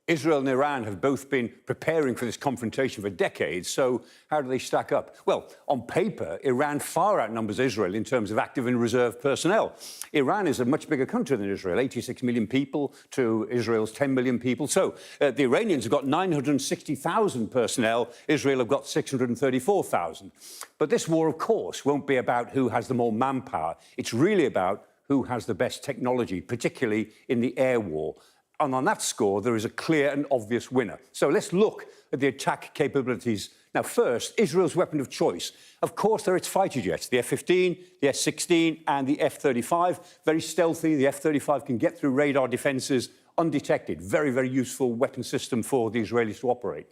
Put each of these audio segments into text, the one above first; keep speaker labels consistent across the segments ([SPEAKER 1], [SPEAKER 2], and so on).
[SPEAKER 1] Israel and Iran have both been preparing for this confrontation for decades, so how do they stack up? Well, on paper, Iran far outnumbers Israel in terms of active and reserve personnel. Iran is a much bigger country than Israel, 86 million people to Israel's 10 million people. So the Iranians have got 960,000 personnel, Israel have got 634,000. But this war, of course, won't be about who has the more manpower. It's really about who has the best technology, particularly in the air war. And on that score, there is a clear and obvious winner. So let's look at the attack capabilities. Now, first, Israel's weapon of choice. Of course, there are its fighter jets, the F-15, the S-16 and the F-35. Very stealthy, the F-35 can get through radar defences undetected. Very, very useful weapon system for the Israelis to operate.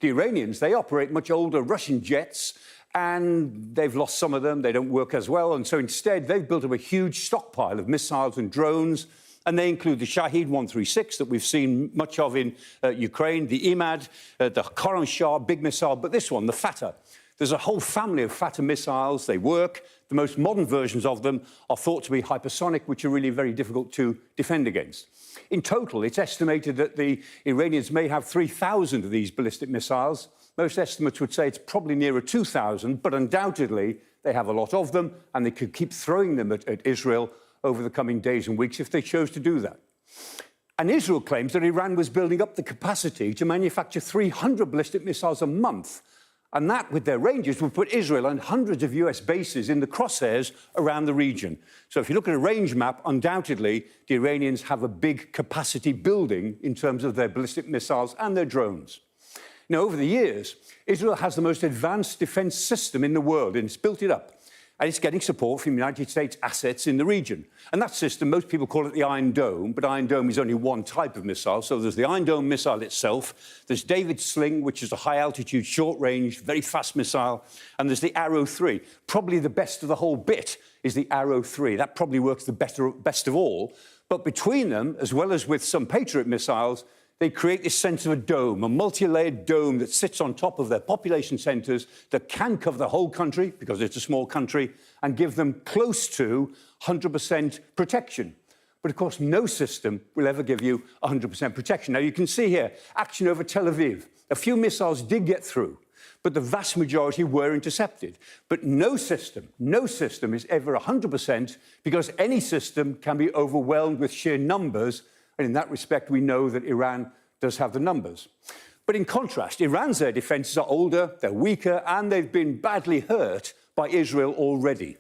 [SPEAKER 1] The Iranians, they operate much older Russian jets, and they've lost some of them. They don't work as well. And so instead, they've built up a huge stockpile of missiles and drones. And they include the Shahed 136 that we've seen much of in Ukraine, the Imad, the Khorram Shah, big missile, but this one, the Fatah. There's a whole family of Fatah missiles. They work. The most modern versions of them are thought to be hypersonic, which are really very difficult to defend against. In total, it's estimated that the Iranians may have 3,000 of these ballistic missiles. Most estimates would say it's probably nearer 2,000, but undoubtedly they have a lot of them, and they could keep throwing them at Israel over the coming days and weeks if they chose to do that. And Israel claims that Iran was building up the capacity to manufacture 300 ballistic missiles a month. And that, with their ranges, would put Israel and hundreds of US bases in the crosshairs around the region. So if you look at a range map, undoubtedly, the Iranians have a big capacity building in terms of their ballistic missiles and their drones. Now, over the years, Israel has the most advanced defense system in the world, and it's built it up. And it's getting support from United States assets in the region. And that system, most people call it the Iron Dome, but Iron Dome is only one type of missile. So there's the Iron Dome missile itself, there's David Sling, which is a high-altitude, short-range, very fast missile, and there's the Arrow 3. Probably the best of the whole bit is the Arrow 3. That probably works the best of all. But between them, as well as with some Patriot missiles, they create this sense of a dome, a multi-layered dome that sits on top of their population centres that can cover the whole country, because it's a small country, and give them close to 100% protection. But, of course, no system will ever give you 100% protection. Now, you can see here, action over Tel Aviv. A few missiles did get through, but the vast majority were intercepted. But no system is ever 100%, because any system can be overwhelmed with sheer numbers. And in that respect, we know that Iran does have the numbers. But in contrast, Iran's air defences are older, they're weaker, and they've been badly hurt by Israel already.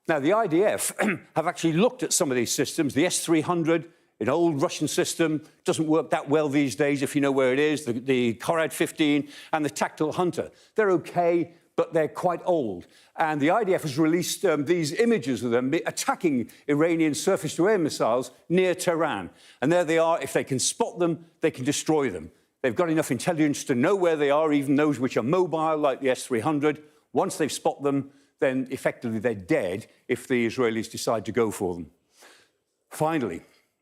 [SPEAKER 1] Now, the IDF have actually looked at some of these systems. The S-300, an old Russian system, doesn't work that well these days if you know where it is, the Korad 15 and the Tactical Hunter. They're OK, but they're quite old. And the IDF has released these images of them attacking Iranian surface-to-air missiles near Tehran. And there they are. If they can spot them, they can destroy them. They've got enough intelligence to know where they are, even those which are mobile, like the S-300. Once they've spotted them, then effectively they're dead if the Israelis decide to go for them. Finally,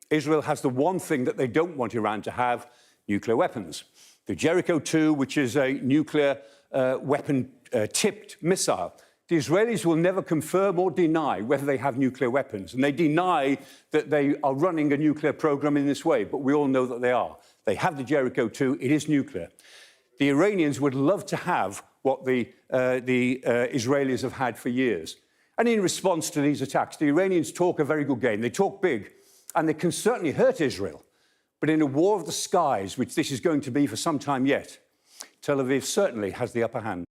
[SPEAKER 1] Israel has the one thing that they don't want Iran to have: nuclear weapons. The Jericho 2, which is a nuclear weapon-tipped missile. The Israelis will never confirm or deny whether they have nuclear weapons, and they deny that they are running a nuclear program in this way, but we all know that they are. They have the Jericho 2, it is nuclear. The Iranians would love to have what the Israelis have had for years. And in response to these attacks, the Iranians talk a very good game. They talk big, and they can certainly hurt Israel. But in a war of the skies, which this is going to be for some time yet, Tel Aviv certainly has the upper hand.